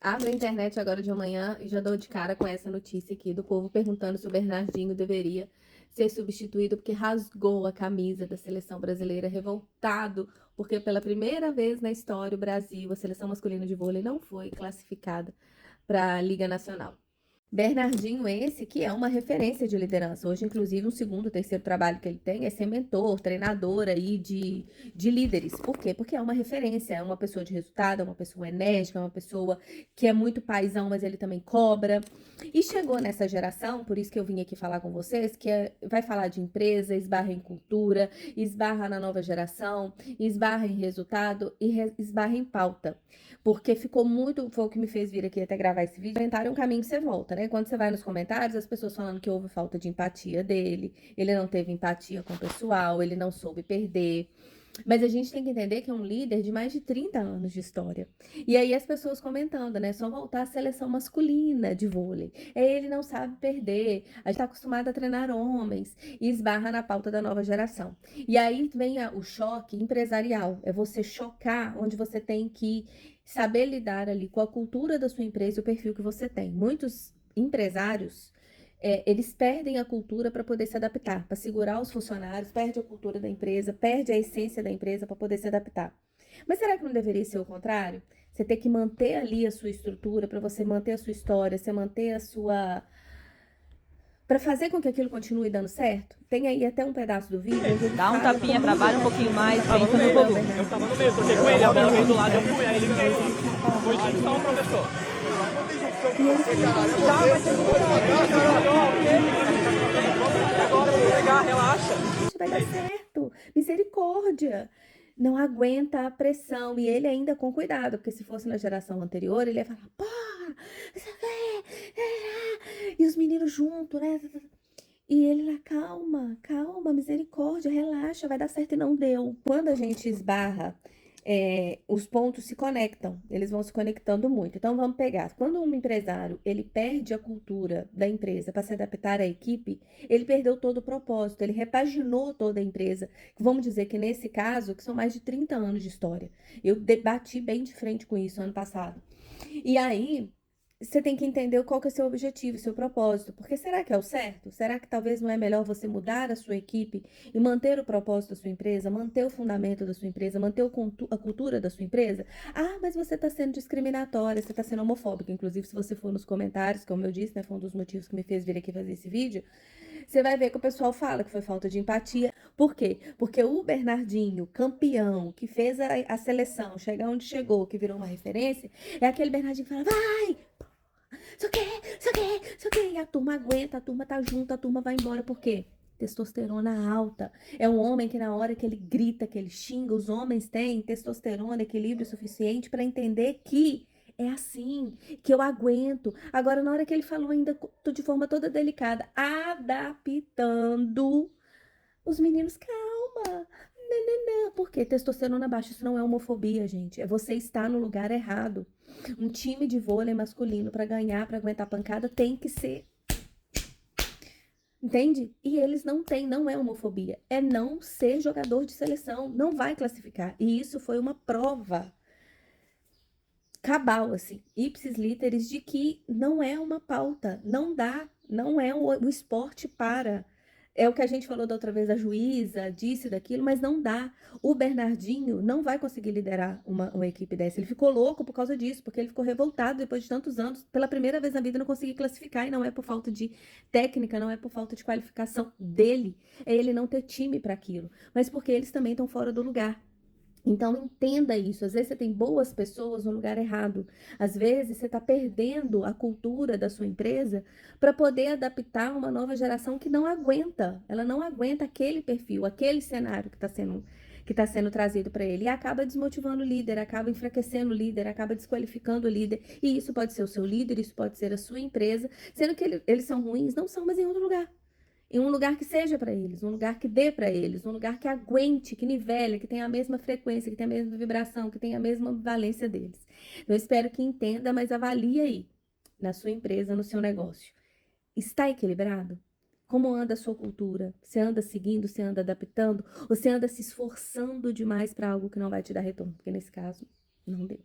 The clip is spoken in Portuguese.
Abro a internet agora de manhã e já dou de cara com essa notícia aqui do povo perguntando se o Bernardinho deveria ser substituído porque rasgou a camisa da seleção brasileira, revoltado, porque pela primeira vez na história o Brasil, a seleção masculina de vôlei, não foi classificada para a Liga Nacional. Bernardinho esse que é uma referência de liderança. Hoje, inclusive, um segundo, terceiro trabalho que ele tem é ser mentor, treinador aí de líderes. Por quê? Porque é uma referência, é uma pessoa de resultado, é uma pessoa enérgica, é uma pessoa que é muito paizão, mas ele também cobra. E chegou nessa geração, por isso que eu vim aqui falar com vocês, vai falar de empresa, esbarra em cultura, esbarra na nova geração, esbarra em resultado e esbarra em pauta. Porque ficou muito, foi o que me fez vir aqui até gravar esse vídeo. Comentário é um caminho que você volta, né? Quando você vai nos comentários, as pessoas falando que houve falta de empatia dele, ele não teve empatia com o pessoal, ele não soube perder. Mas a gente tem que entender que é um líder de mais de 30 anos de história. E aí as pessoas comentando, né? Só voltar à seleção masculina de vôlei. Ele não sabe perder. A gente está acostumado a treinar homens. E esbarra na pauta da nova geração. E aí vem o choque empresarial. É você chocar onde você tem que saber lidar ali com a cultura da sua empresa e o perfil que você tem. Muitos empresários eles perdem a cultura para poder se adaptar, para segurar os funcionários, perde a cultura da empresa, perde a essência da empresa para poder se adaptar. Mas será que não deveria ser o contrário? Você ter que manter ali a sua estrutura, para você manter a sua história, você manter a sua. Para fazer com que aquilo continue dando certo? Tem aí até um pedaço do vídeo onde ele Dá um fala tapinha, como trabalha um pouquinho mais, tava pensa no no volume. Eu tava no meio, troquei com ele, a bola veio do lado, eu fui, aí ele veio, foi discussão o professor. E ele falou, Já, mas tem que agora eu vou pegar, relaxa. vai dar certo, misericórdia. Não aguenta a pressão. E ele ainda com cuidado, porque se fosse na geração anterior, ele ia falar, pô, e os meninos juntos, né? E ele lá, calma, calma, misericórdia, relaxa, vai dar certo e não deu. Quando a gente esbarra, os pontos se conectam, eles vão se conectando muito. Então vamos pegar, quando um empresário ele perde a cultura da empresa para se adaptar à equipe, ele perdeu todo o propósito, ele repaginou toda a empresa. Vamos dizer que nesse caso, que são mais de 30 anos de história. Eu debati bem de frente com isso ano passado. E aí, você tem que entender qual que é o seu objetivo, o seu propósito. Porque será que é o certo? Será que talvez não é melhor você mudar a sua equipe e manter o propósito da sua empresa, manter o fundamento da sua empresa, manter a cultura da sua empresa? Ah, mas você está sendo discriminatória, você está sendo homofóbica. Inclusive, se você for nos comentários, como eu disse, né, foi um dos motivos que me fez vir aqui fazer esse vídeo, você vai ver que o pessoal fala que foi falta de empatia. Por quê? Porque o Bernardinho, campeão, que fez a seleção chegar onde chegou, que virou uma referência, é aquele Bernardinho que fala, vai! Sei o quê, sei o quê, sei o quê. E a turma aguenta, a turma tá junto, a turma vai embora. Por quê? Testosterona alta. É um homem que na hora que ele grita, que ele xinga, os homens têm testosterona, equilíbrio suficiente para entender que é assim, que eu aguento. Agora, na hora que ele falou ainda de forma toda delicada, adaptando, os meninos, calma. Não, por quê? Testosterona baixa, isso não é homofobia, gente. É você estar no lugar errado. Um time de vôlei masculino para ganhar, para aguentar pancada, tem que ser. Entende? E eles não têm, não é homofobia. É não ser jogador de seleção. Não vai classificar. E isso foi uma prova cabal, assim, ipsis literis, de que não é uma pauta. Não dá. Não é o esporte para. É o que a gente falou da outra vez, a juíza disse daquilo, mas não dá. O Bernardinho não vai conseguir liderar uma equipe dessa. Ele ficou louco por causa disso, porque ele ficou revoltado depois de tantos anos, pela primeira vez na vida não conseguir classificar, e não é por falta de técnica, não é por falta de qualificação dele, é ele não ter time para aquilo, mas porque eles também estão fora do lugar. Então, entenda isso. Às vezes você tem boas pessoas no lugar errado. Às vezes você está perdendo a cultura da sua empresa para poder adaptar uma nova geração que não aguenta. Ela não aguenta aquele perfil, aquele cenário que está sendo trazido para ele. E acaba desmotivando o líder, acaba enfraquecendo o líder, acaba desqualificando o líder. E isso pode ser o seu líder, isso pode ser a sua empresa. Sendo que eles são ruins, não são, mas em outro lugar. Em um lugar que seja para eles, um lugar que dê para eles, um lugar que aguente, que nivele, que tenha a mesma frequência, que tenha a mesma vibração, que tenha a mesma valência deles. Eu espero que entenda, mas avalie aí, na sua empresa, no seu negócio. Está equilibrado? Como anda a sua cultura? Você anda seguindo, você anda adaptando? Ou você anda se esforçando demais para algo que não vai te dar retorno? Porque nesse caso, não deu.